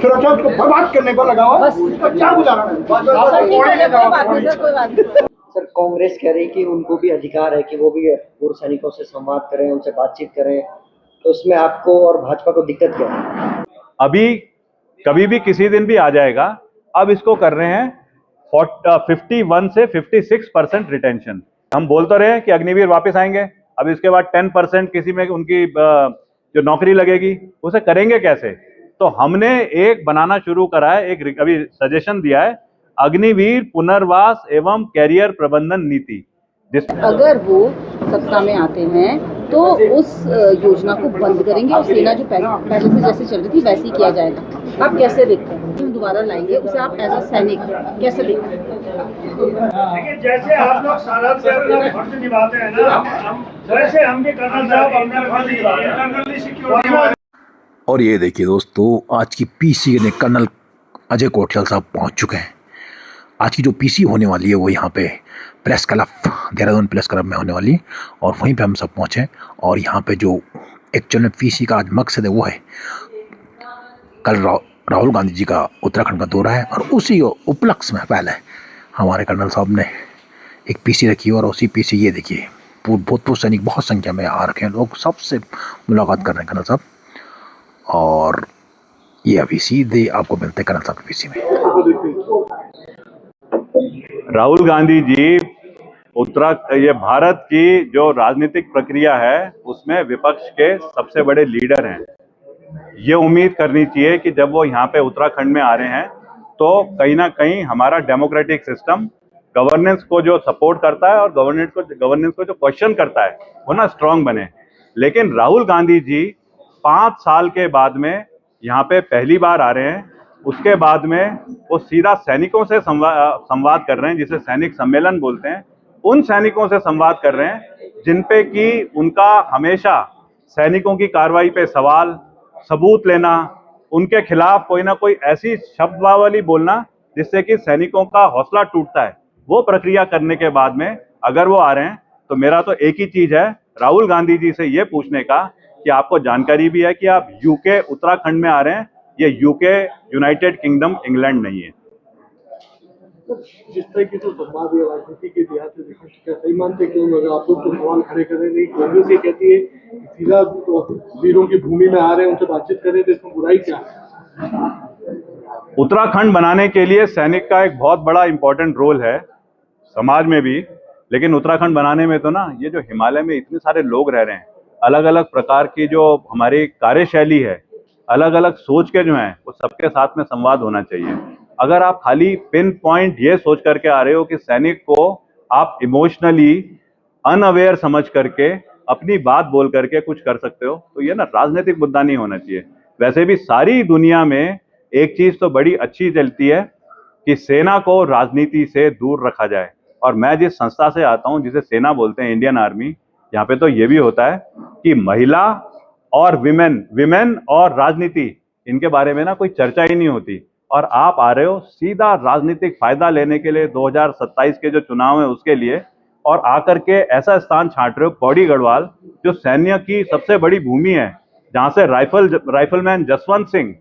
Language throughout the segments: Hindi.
सुरक्षा उसको बर्बाद करने को लगा हुआ, उसका क्या गुजारा है? सर, कांग्रेस कह रही कि उनको भी अधिकार है कि वो भी पूर्व सैनिकों से संवाद करें, उनसे बातचीत करें, तो उसमें आपको और भाजपा को दिक्कत क्या है? अभी कभी भी किसी दिन भी आ जाएगा। अब इसको कर रहे हैं 51 से 56% रिटेंशन। हम बोल तो रहे हैं कि अग्निवीर वापस आएंगे, अब इसके बाद 10% किसी में उनकी जो नौकरी लगेगी उसे करेंगे कैसे? तो हमने एक बनाना शुरू करा है, एक अभी सजेशन दिया है, अग्निवीर पुनर्वास एवं कैरियर प्रबंधन नीति। अगर वो सत्ता में आते हैं तो उस योजना को बंद करेंगे और सेना जो पहले से जैसे चल रही थी वैसे ही किया जाएगा। आप कैसे देखते हैं? हम दोबारा लाएंगे उसे, आप एज अ सैनिक कैसे देखते हैं? जैसे आप लोग सारा फर्ज निभाते हैं ना, वैसे हम भी कर्नल साहब अपना फर्ज निभाते हैं। और ये देखिए दोस्तों, आज की पीसी ने कर्नल अजय कोठियाल साहब पहुंच चुके हैं। आज की जो पीसी होने वाली है वो यहाँ पे press club, Dehradun press club में होने वाली है, और वहीं पे हम सब पहुँचे। और यहाँ पे जो एक्चुअल में पीसी का आज मकसद है वो है, कल राहुल गांधी जी का उत्तराखंड का दौरा है, और उसी उपलक्ष्य में पहले हमारे कर्नल साहब ने एक पीसी रखी, और उसी पीसी ये देखिए भूतपूर्व सैनिक बहुत संख्या में आ रखे हैं, लोग सबसे मुलाकात कर रहे हैं कर्नल साहब। और ये अभी सीधे आपको मिलते हैं कर्नल साहब की पीसी में। राहुल गांधी जी ये भारत की जो राजनीतिक प्रक्रिया है उसमें विपक्ष के सबसे बड़े लीडर हैं। ये उम्मीद करनी चाहिए कि जब वो यहाँ पे उत्तराखंड में आ रहे हैं तो कहीं ना कहीं हमारा डेमोक्रेटिक सिस्टम गवर्नेंस को जो सपोर्ट करता है और गवर्नेंस को जो क्वेश्चन करता है वो ना स्ट्रांग बने। लेकिन राहुल गांधी जी 5 साल के बाद में यहाँ पे पहली बार आ रहे हैं, उसके बाद में वो सीधा सैनिकों से संवाद कर रहे हैं, जिसे सैनिक सम्मेलन बोलते हैं। उन सैनिकों से संवाद कर रहे हैं जिन पे कि उनका हमेशा सैनिकों की कार्रवाई पे सवाल, सबूत लेना, उनके खिलाफ कोई ना कोई ऐसी शब्दावली बोलना जिससे कि सैनिकों का हौसला टूटता है, वो प्रक्रिया करने के बाद में अगर वो आ रहे हैं तो मेरा तो एक ही चीज है राहुल गांधी जी से ये पूछने का कि आपको जानकारी भी है कि आप यूके उत्तराखंड में आ रहे हैं, ये यूके यूनाइटेड किंगडम इंग्लैंड नहीं है। जिस तरह की तो संवाद है राजनीति के इतिहास से देखा, क्या सही मानते क्यों अगर आप लोग तो सवाल खड़े कर रहे हैं? कांग्रेस ये कहती है कि सीधा तो वीरों की भूमि में आ रहे हैं, उनसे बातचीत कर रहे हैं, तो इसमें बुराई क्या है? उत्तराखंड बनाने के लिए सैनिक का एक बहुत बड़ा इंपॉर्टेंट रोल है समाज में भी, लेकिन उत्तराखंड बनाने में तो ना ये जो हिमालय में इतने सारे लोग रह रहे हैं, अलग अलग प्रकार की जो हमारी कार्यशैली है, अलग अलग सोच के जो हैं वो सबके साथ में संवाद होना चाहिए। अगर आप खाली पिन पॉइंट ये सोच करके आ रहे हो कि सैनिक को आप इमोशनली अनअवेयर समझ करके अपनी बात बोल करके कुछ कर सकते हो, तो ये ना राजनीतिक मुद्दा नहीं होना चाहिए। वैसे भी सारी दुनिया में एक चीज तो बड़ी अच्छी चलती है कि सेना को राजनीति से दूर रखा जाए। और मैं जिस संस्था से आता हूं जिसे सेना बोलते हैं, इंडियन आर्मी, यहाँ पे तो ये भी होता है कि महिला और विमेन और राजनीति, इनके बारे में ना कोई चर्चा ही नहीं होती। और आप आ रहे हो सीधा राजनीतिक फायदा लेने के लिए 2027 के जो चुनाव है उसके लिए, और आकर के ऐसा स्थान छांट रहे हो पौड़ी गढ़वाल, जो सैन्य की सबसे बड़ी भूमि है, जहां से राइफलमैन जसवंत सिंह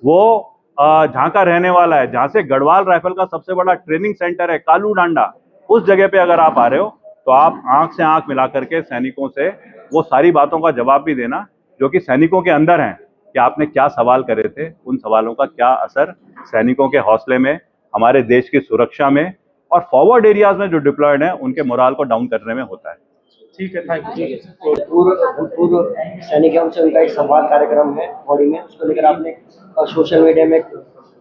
वो जहां का रहने वाला है, जहां से गढ़वाल राइफल का सबसे बड़ा ट्रेनिंग सेंटर है कालू डांडा, उस जगह पे अगर आप आ रहे हो तो आप आंख से आंख मिला करके सैनिकों से वो सारी बातों का जवाब भी देना जो कि सैनिकों के अंदर हैं, कि आपने क्या सवाल करे थे, उन सवालों का क्या असर सैनिकों के हौसले में, हमारे देश की सुरक्षा में और फॉरवर्ड एरियाज में जो डिप्लॉयड हैं उनके मोराल को डाउन करने में होता है। ठीक है, थैंक यू। भूतपूर्व सैनिकों से उनका एक संवाद कार्यक्रम है बॉडी में, उसको लेकर आपने सोशल मीडिया में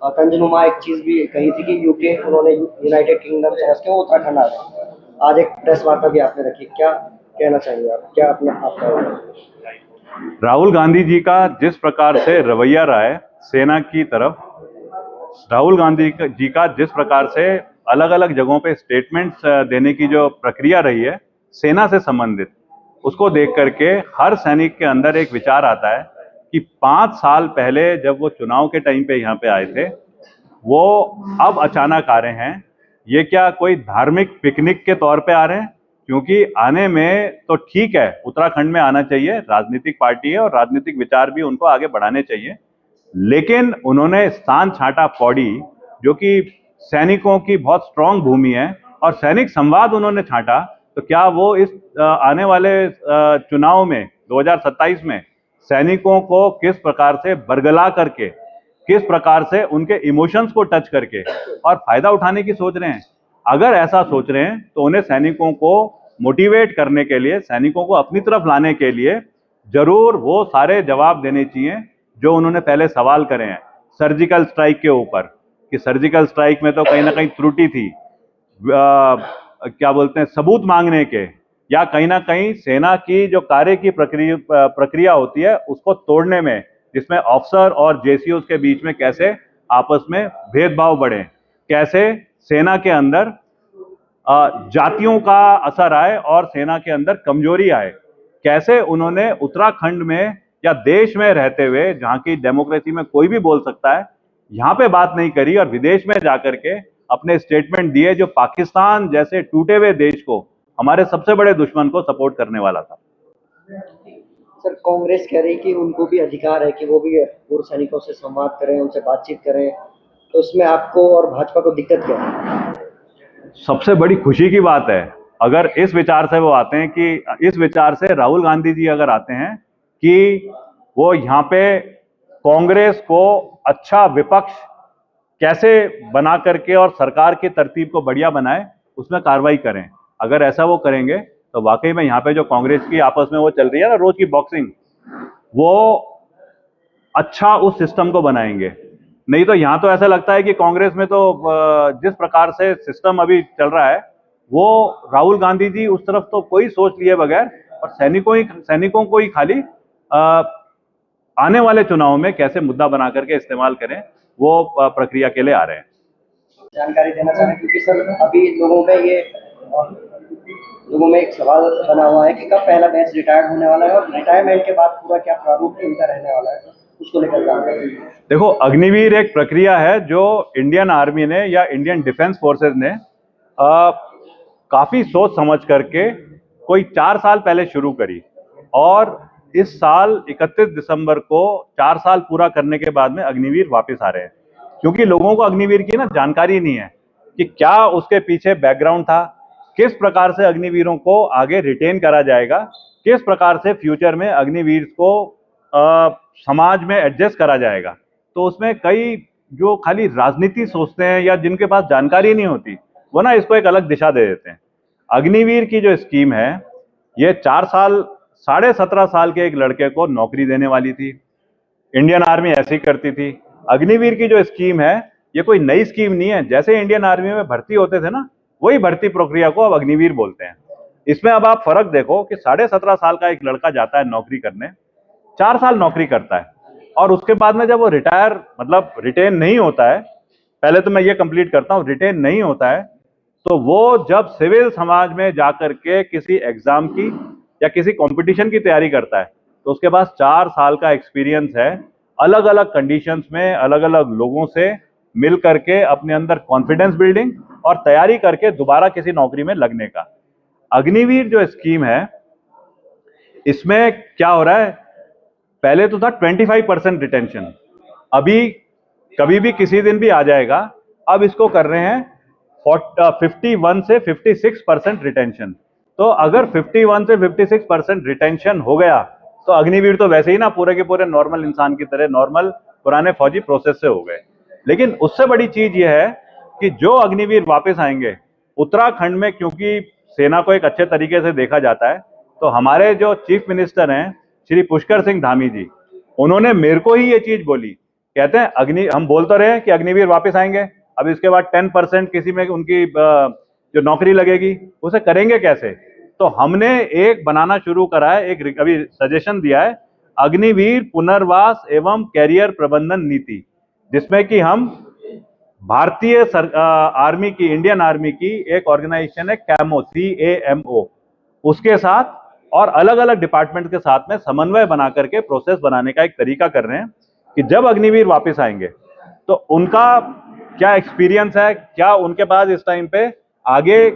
तंजनुमा एक चीज भी कही थी कि यूके उन्होंने यूनाइटेड किंगडम समझ के वो उत्तराखंड आ रहे हैं। आज एक प्रेस वार्ता भी आपने रखी, क्या कहना चाहेंगे आप? क्या अपने आपका राहुल गांधी जी का जिस प्रकार से रवैया रहा है सेना की तरफ, राहुल गांधी जी का जिस प्रकार से अलग अलग जगहों पे स्टेटमेंट्स देने की जो प्रक्रिया रही है सेना से संबंधित, उसको देख करके हर सैनिक के अंदर एक विचार आता है कि 5 साल पहले जब वो चुनाव के टाइम पे यहाँ पे आए थे, वो अब अचानक आ रहे हैं। ये क्या कोई धार्मिक पिकनिक के तौर पे आ रहे हैं? क्योंकि आने में तो ठीक है, उत्तराखंड में आना चाहिए, राजनीतिक पार्टी है और राजनीतिक विचार भी उनको आगे बढ़ाने चाहिए, लेकिन उन्होंने स्थान छांटा पौड़ी, जो कि सैनिकों की बहुत स्ट्रांग भूमि है, और सैनिक संवाद उन्होंने छांटा। तो क्या वो इस आने वाले चुनाव में 2027 में सैनिकों को किस प्रकार से बरगला करके, किस प्रकार से उनके इमोशंस को टच करके और फायदा उठाने की सोच रहे हैं? अगर ऐसा सोच रहे हैं तो उन्हें सैनिकों को मोटिवेट करने के लिए, सैनिकों को अपनी तरफ लाने के लिए जरूर वो सारे जवाब देने चाहिए जो उन्होंने पहले सवाल करे हैं सर्जिकल स्ट्राइक के ऊपर, कि सर्जिकल स्ट्राइक में तो कहीं ना कहीं त्रुटि थी, क्या बोलते हैं, सबूत मांगने के, या कहीं ना कहीं सेना की जो कार्य की प्रक्रिया होती है उसको तोड़ने में, जिसमें ऑफिसर और जेसीओ के बीच में कैसे आपस में भेदभाव बढ़े, कैसे सेना के अंदर जातियों का असर आए और सेना के अंदर कमजोरी आए, कैसे उन्होंने उत्तराखंड में या देश में रहते हुए, जहां की डेमोक्रेसी में कोई भी बोल सकता है, यहां पे बात नहीं करी और विदेश में जाकर के अपने स्टेटमेंट दिए, जो पाकिस्तान जैसे टूटे हुए देश को, हमारे सबसे बड़े दुश्मन को सपोर्ट करने वाला था। सर, कांग्रेस कह रही कि उनको भी अधिकार है कि वो भी पूर्व सैनिकों से संवाद करें, उनसे बातचीत करें, तो उसमें आपको और भाजपा को दिक्कत क्या है? सबसे बड़ी खुशी की बात है अगर इस विचार से वो आते हैं, कि इस विचार से राहुल गांधी जी अगर आते हैं कि वो यहाँ पे कांग्रेस को अच्छा विपक्ष कैसे बना करके और सरकार की तरतीब को बढ़िया बनाए, उसमें कार्रवाई करें। अगर ऐसा वो करेंगे तो वाकई में यहाँ पे जो कांग्रेस की आपस में वो चल रही है ना रोज की बॉक्सिंग, वो अच्छा उस सिस्टम को बनाएंगे। नहीं तो यहाँ तो ऐसा लगता है कि कांग्रेस में तो जिस प्रकार से सिस्टम अभी चल रहा है, वो राहुल गांधी जी उस तरफ तो कोई सोच लिए बगैर और सैनिकों को ही खाली आने वाले चुनाव में कैसे मुद्दा बना करके इस्तेमाल करें, वो प्रक्रिया के लिए आ रहे हैं। जानकारी देना चाह रहे हैं क्योंकि सर अभी लोगों में एक सवाल बना हुआ है कि कब पहला बैच रिटायर्ड होने वाला है और रिटायरमेंट के बाद पूरा क्या प्रारूप इनका रहने वाला है, उसको लेकर जानकारी। देखो, अग्निवीर एक प्रक्रिया है जो इंडियन आर्मी ने या इंडियन डिफेंस फोर्सेस ने काफी सोच समझ करके कोई 4 साल पहले शुरू करी, और इस साल 31 दिसंबर को 4 साल पूरा करने के बाद में अग्निवीर वापस आ रहे हैं। क्योंकि लोगों को अग्निवीर की ना जानकारी नहीं है कि क्या उसके पीछे बैकग्राउंड था, किस प्रकार से अग्निवीरों को आगे रिटेन करा जाएगा, किस प्रकार से फ्यूचर में अग्निवीर को समाज में एडजस्ट करा जाएगा। तो उसमें कई जो खाली राजनीति सोचते हैं या जिनके पास जानकारी नहीं होती, वो ना इसको एक अलग दिशा दे देते हैं। अग्निवीर की जो स्कीम है, ये 4 साल 17.5 साल के एक लड़के को नौकरी देने वाली थी। इंडियन आर्मी ऐसी करती थी। अग्निवीर की जो स्कीम है, ये कोई नई स्कीम नहीं है। जैसे इंडियन आर्मी में भर्ती होते थे ना, वही भर्ती प्रक्रिया को अब अग्निवीर बोलते हैं। इसमें अब आप फर्क देखो कि 17.5 साल का एक लड़का जाता है नौकरी करने, 4 साल नौकरी करता है, और उसके बाद में जब वो रिटायर मतलब रिटेन नहीं होता है, पहले तो मैं ये कंप्लीट करता हूँ, रिटेन नहीं होता है, तो वो जब सिविल समाज में जाकर के किसी एग्जाम की या किसी कंपटीशन की तैयारी करता है, तो उसके पास 4 साल का एक्सपीरियंस है, अलग अलग कंडीशंस में अलग अलग लोगों से मिल करके अपने अंदर कॉन्फिडेंस बिल्डिंग और तैयारी करके दोबारा किसी नौकरी में लगने का। अग्निवीर जो स्कीम है, इसमें क्या हो रहा है, पहले तो था 25% रिटेंशन, अभी कभी भी किसी दिन भी आ जाएगा, अब इसको कर रहे हैं 51 से 56% रिटेंशन। तो अगर 51 से 56% रिटेंशन हो गया तो अग्निवीर तो वैसे ही ना पूरे के पूरे नॉर्मल इंसान की तरह नॉर्मल पुराने फौजी प्रोसेस से हो गए। लेकिन उससे बड़ी चीज यह है कि जो अग्निवीर वापस आएंगे उत्तराखंड में, क्योंकि सेना को एक अच्छे तरीके से देखा जाता है, तो हमारे जो चीफ मिनिस्टर हैं श्री पुष्कर सिंह धामी जी, उन्होंने मेरे को ही ये चीज बोली, कहते हैं हम बोल तो रहे हैं कि अग्निवीर वापस आएंगे, अब इसके बाद 10% किसी में उनकी जो नौकरी लगेगी उसे करेंगे कैसे। तो हमने एक बनाना शुरू करा है, एक अभी सजेशन दिया है, अग्निवीर पुनर्वास एवं कैरियर प्रबंधन नीति, जिसमें कि हम भारतीय आर्मी की, इंडियन आर्मी की एक ऑर्गेनाइजेशन है कैमो, CAMO, उसके साथ और अलग अलग डिपार्टमेंट के साथ में समन्वय बना करके प्रोसेस बनाने का एक तरीका कर रहे हैं कि जब अग्निवीर वापस आएंगे तो उनका क्या एक्सपीरियंस है, क्या उनके पास इस टाइम पे आगे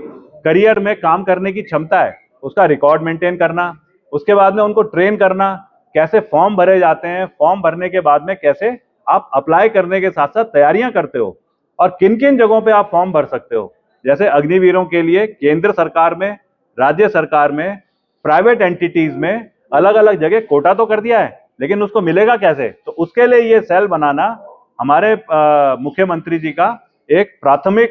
करियर में काम करने की क्षमता है, उसका रिकॉर्ड मेंटेन करना, उसके बाद में उनको ट्रेन करना, कैसे फॉर्म भरे जाते हैं, फॉर्म भरने के बाद में कैसे आप अप्लाई करने के साथ साथ तैयारियां करते हो और किन किन जगहों पे आप फॉर्म भर सकते हो। जैसे अग्निवीरों के लिए केंद्र सरकार में, राज्य सरकार में, प्राइवेट एंटिटीज में अलग अलग जगह कोटा तो कर दिया है, लेकिन उसको मिलेगा कैसे? तो उसके लिए ये सेल बनाना हमारे मुख्यमंत्री जी का एक प्राथमिक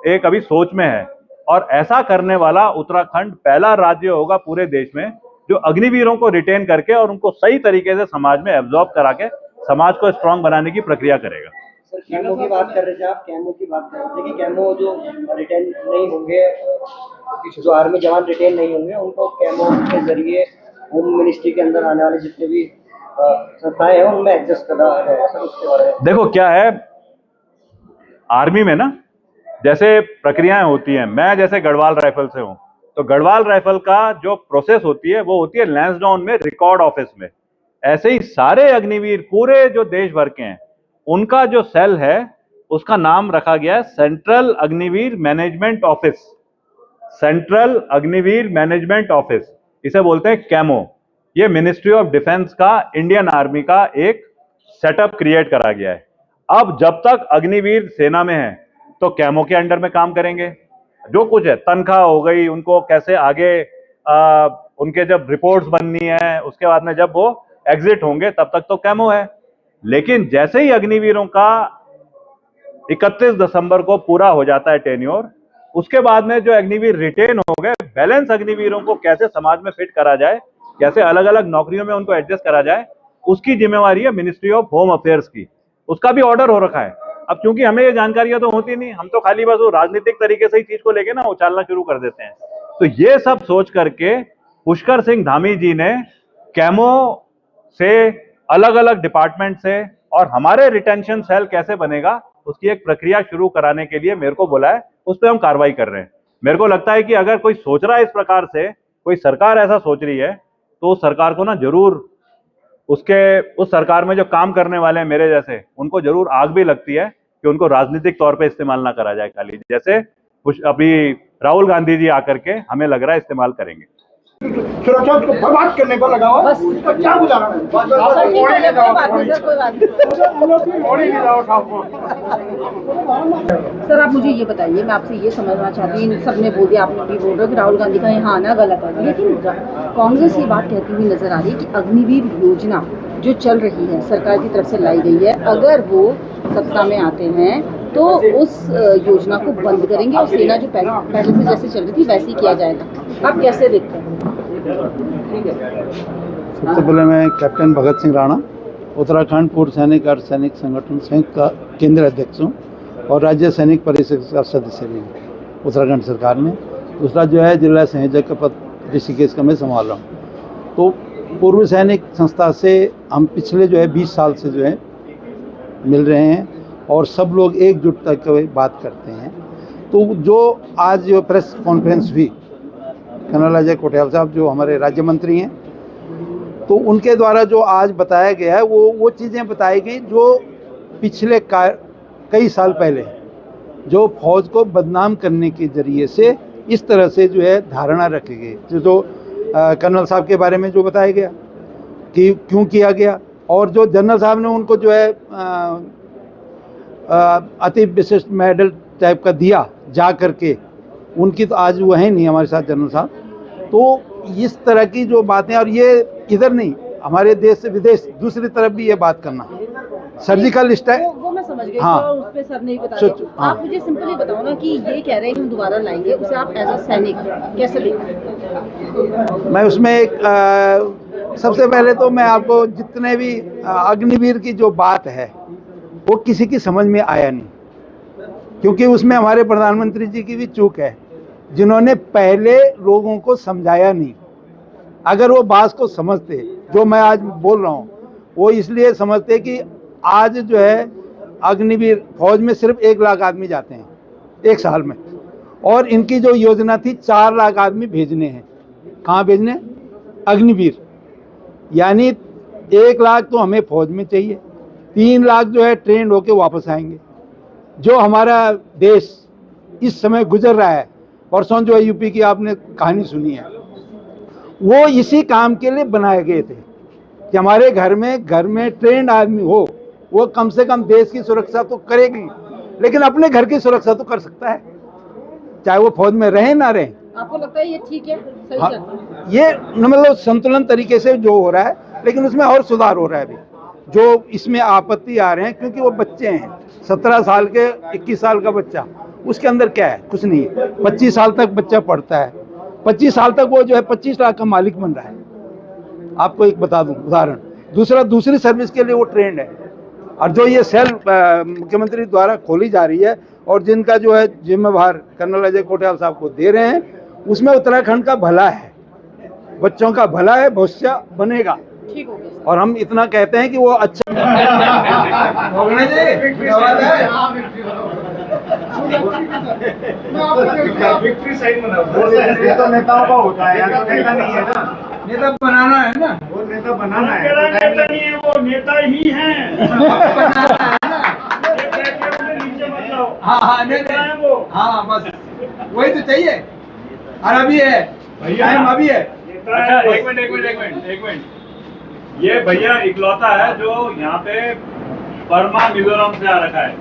एक अभी सोच में है, और ऐसा करने वाला उत्तराखंड पहला राज्य होगा पूरे देश में जो अग्निवीरों को रिटेन करके और उनको सही तरीके से समाज में एब्जॉर्ब करा के समाज को स्ट्रांग बनाने की प्रक्रिया करेगा। सर, कैमो की बात कर रहे थे आप, कैमो की बात कर रहे थे कि कैमो जो रिटेन नहीं होंगे, जो आर्मी जवान रिटेन नहीं होंगे, उनको कैमो के जरिए होम मिनिस्ट्री के अंदर आने वाले जितने भी संस्थाएं हैं उनमें एडजस्ट करना है। सर, उसके बारे में देखो क्या है, आर्मी में ना जैसे प्रक्रियाएं होती हैं, मैं जैसे गढ़वाल राइफल से हूं, तो गढ़वाल राइफल का जो प्रोसेस होती है वो होती है लैंसडाउन में, रिकॉर्ड ऑफिस में। ऐसे ही सारे अग्निवीर पूरे जो देश भर के हैं उनका जो सेल है उसका नाम रखा गया है central Agniveer management office. Central Agniveer management office, इसे बोलते हैं कैमो। ये मिनिस्ट्री ऑफ डिफेंस का, इंडियन आर्मी का एक सेटअप क्रिएट करा गया है। अब जब तक अग्निवीर सेना में है तो कैमो के अंडर में काम करेंगे। जो कुछ है, तनख्वाह हो गई, उनको कैसे आगे उनके जब रिपोर्ट्स बननी है, उसके बाद में जब वो एग्जिट होंगे तब तक तो कैमो है। लेकिन जैसे ही अग्निवीरों का 31 दिसंबर को पूरा हो जाता है टेन्योर, उसके बाद में जो अग्निवीर रिटेन हो गए, बैलेंस अग्निवीरों को कैसे समाज में फिट करा जाए, कैसे अलग अलग नौकरियों में उनको एडजस्ट करा जाए, उसकी जिम्मेवारी है मिनिस्ट्री ऑफ होम अफेयर्स की। उसका भी ऑर्डर हो रखा है। अब क्योंकि हमें ये जानकारियां तो होती नहीं, हम तो खाली बस वो राजनीतिक तरीके से ही चीज को लेके ना उछालना शुरू कर देते हैं। तो ये सब सोच करके पुष्कर सिंह धामी जी ने कैमो से, अलग अलग डिपार्टमेंट से, और हमारे रिटेंशन सेल कैसे बनेगा उसकी एक प्रक्रिया शुरू कराने के लिए मेरे को बोला है। उस पर हम कार्रवाई कर रहे हैं। मेरे को लगता है कि अगर कोई सोच रहा है इस प्रकार से, कोई सरकार ऐसा सोच रही है, तो उस सरकार को ना जरूर उस सरकार में जो काम करने वाले हैं मेरे जैसे, उनको जरूर आग भी लगती है कि उनको राजनीतिक तौर पे इस्तेमाल ना करा जाए खाली, जैसे अभी राहुल गांधी जी आकर के हमें लग रहा है इस्तेमाल करेंगे। सुरक्षा को बर्बाद करने पर लगा हुआ, इसका क्या गुजारा है? सर, ठीक है, कोई बात नहीं सर, कोई बात नहीं। सर, आप मुझे ये बताइए, मैं आपसे ये समझना चाहती हूँ, सबने बोल दिया, आपने भी बोल रहे हो कि राहुल गांधी का यहाँ आना गलत है, लेकिन कांग्रेस ये बात कहती हुई नजर आ रही है कि अग्निवीर योजना जो चल रही है, सरकार की तरफ से लाई गई है, अगर वो सत्ता में आते हैं तो उस योजना को बंद करेंगे और सेना जो पहले से जैसे चल रही थी वैसे ही किया जाएगा। आप कैसे देखते हैं? सबसे पहले मैं कैप्टन भगत सिंह राणा, उत्तराखंड पूर्व सैनिक अर्ध सैनिक संगठन संयुक्त का केंद्रीय अध्यक्ष हूँ और राज्य सैनिक परिषद का सदस्य भी हूँ उत्तराखंड सरकार में। दूसरा जो है जिला संयोजक का पद ऋषिकेश का मैं संभाल रहा हूँ। तो पूर्व सैनिक संस्था से हम पिछले जो है 20 साल से जो है मिल रहे हैं और सब लोग एकजुट करके बात करते हैं। तो जो आज जो प्रेस कॉन्फ्रेंस हुई, कर्नल अजय कोठियाल साहब जो हमारे राज्य मंत्री हैं, तो उनके द्वारा जो आज बताया गया है वो चीज़ें बताई गई जो पिछले कई साल पहले जो फौज को बदनाम करने के जरिए से इस तरह से जो है धारणा रखी गई, जो कर्नल साहब के बारे में जो बताया गया कि क्यों किया गया, और जो जनरल साहब ने उनको जो है अति विशिष्ट मेडल टाइप का दिया जा करके, उनकी तो आज वो है नहीं हमारे साथ जनरल साहब। तो इस तरह की जो बातें, और ये इधर नहीं हमारे देश से विदेश दूसरी तरफ भी ये बात करना, सर्जिकल स्ट्राइक, वो मैं समझ गई। हाँ। उस पे सर नहीं बता रहे। हाँ। आप मुझे सिंपली बताओ ना कि ये कह रहे हैं कि हम दोबारा लाएंगे, उसे आप एज अ सैनिक कैसे देखते हैं? मैं उसमें एक सबसे पहले तो मैं आपको जितने भी अग्निवीर की जो बात है वो किसी की समझ में आया नहीं, क्योंकि उसमें हमारे प्रधानमंत्री जी की भी चूक है, जिन्होंने पहले लोगों को समझाया नहीं। अगर वो बात को समझते, जो मैं आज बोल रहा हूँ, वो इसलिए समझते कि आज जो है अग्निवीर फौज में सिर्फ 1 लाख आदमी जाते हैं एक साल में, और इनकी जो योजना थी 4 लाख आदमी भेजने हैं। कहाँ भेजने? अग्निवीर। यानी 1 लाख तो हमें फौज में चाहिए, 3 लाख जो है ट्रेन होके वापस आएंगे। जो हमारा देश इस समय गुजर रहा है, परसों जो यूपी की आपने कहानी सुनी है, वो इसी काम के लिए बनाए गए थे कि हमारे घर में ट्रेंड आदमी हो वो कम से कम देश की सुरक्षा तो करेगी, लेकिन अपने घर की सुरक्षा तो कर सकता है, चाहे वो फौज में रहे ना रहे। आपको लगता है ये ठीक है, सही हाँ, चल रहा है? ये मतलब संतुलन तरीके से जो हो रहा है, लेकिन उसमें और सुधार हो रहा है अभी। जो इसमें आपत्ति आ रहे हैं क्योंकि वो बच्चे हैं, 17 साल के 21 साल का बच्चा, उसके अंदर क्या है, कुछ नहीं है। 25 साल तक बच्चा पढ़ता है, 25 साल तक वो जो है 25 लाख का मालिक बन रहा है। आपको एक बता दूं उदाहरण, दूसरी सर्विस के लिए वो ट्रेंड है। और जो ये सेल मुख्यमंत्री द्वारा खोली जा रही है और जिनका जो है जिम्मेवार कर्नल अजय कोठियाल साहब को दे रहे हैं, उसमें उत्तराखंड का भला है, बच्चों का भला है, भविष्य बनेगा। ठीक हो गया। और हम इतना कहते हैं कि वो अच्छा विक्ट्री साइन बना तो नेताओं का होता है, नेता नहीं है ना, नेता बनाना है ना, वो नेता बनाना है, नेता नहीं है, वो नेता ही है। हाँ नेता है वो, हाँ बस वही तो चाहिए। और अभी है टाइम, अभी है। अच्छा, एक मिनट, ये भैया इकलौता है जो यहाँ पे बर्मा मिजोरम से आ रखा है,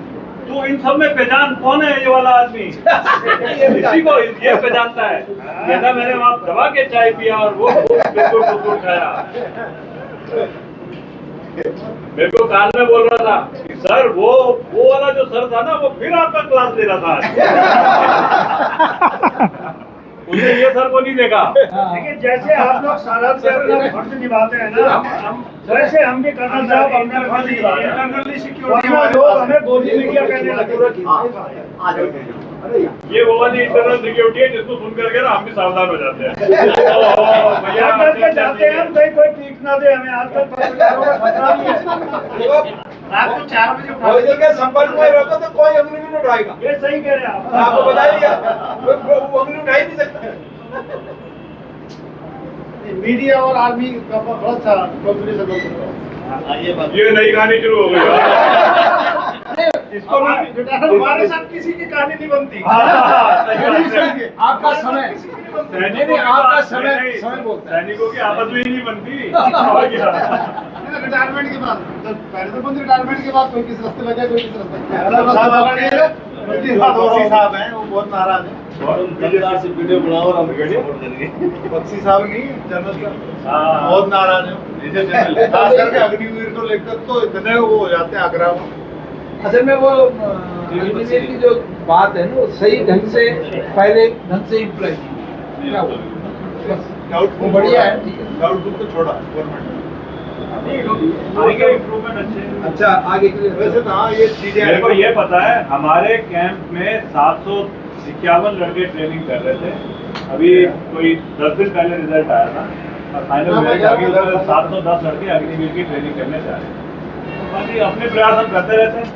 तो इन सब में पहचान कौन है ये वाला आदमी? इसी को ये पहचानता है। कहता मैंने वहाँ दबा के चाय पिया और वो बिल्कुल खाया। मेरे को कान में बोल रहा था कि सर वो वाला जो सर था ना, वो फिर आपका क्लास ले रहा था। उसने ये सर को नहीं देखा। देखिए, जैसे आप लोग सारा से अपना फर्ज निभाते हैं ना, वैसे हम भी कर्नल साहब अपना फर्ज निभाते हैं। इंटरनली सिक्योरिटी लोग हमें गोली मीडिया कहने लगे। ये वो वाली इंटरनल सिक्योरिटी है जिसको सुन करके ना हम भी सावधान हो जाते हैं। भैया डर के जाते हैं हम, कोई पीट ना दे हमें। आज तक पत्रकारों का खतरा नहीं है। रात को 4 बजे फौजी के संपर्क में रखो तो कोई अंगुली भी नहीं उठाएगा। ये सही कह रहे हैं आप। आपको बता दिया, वो अंगुली उठा ही नहीं सकता। मीडिया और आर्मी का बहुत सा ये नई कहानी शुरू हो गई। इसको हमारे साथ किसी की कहानी नहीं बनती। आपका समय सैनिकों की आपस में ही नहीं बनती। रिटायरमेंट के बाद, पहले तो बंद रिटायरमेंट के बाद कोई किस रास्ते लगे, कोई किस रास्ते बख्शी साहब हैं, वो बहुत नाराज हैं। वीडियो बनाओ और हम बख्शी साहब नहीं, जनरल साहब बहुत नाराज हैं, खास करके अग्निवीर को लेकर तो इतने वो हो जाते हैं आगरा में। असल में वो अग्निवीर की जो बात है ना, वो सही ढंग से पहले ढंग से इम्प्लाई वो बढ़िया है, डाउटफुल तो छोड़ा गवर्नमेंट। आगे इम्प्रूवमेंट अच्छे हैं। अच्छा आगे के लिए वैसे तो हाँ, ये चीजें मेरे को ये पता है, हमारे कैंप में 751 लड़के ट्रेनिंग कर रहे थे। अभी कोई 10 दिन पहले रिजल्ट आया था और फाइनल रिजल्ट आ गया। 710 लड़के अग्निवीर की ट्रेनिंग करने जा रहे हैं। बाकी अपने प्रयास हम करते रहते हैं।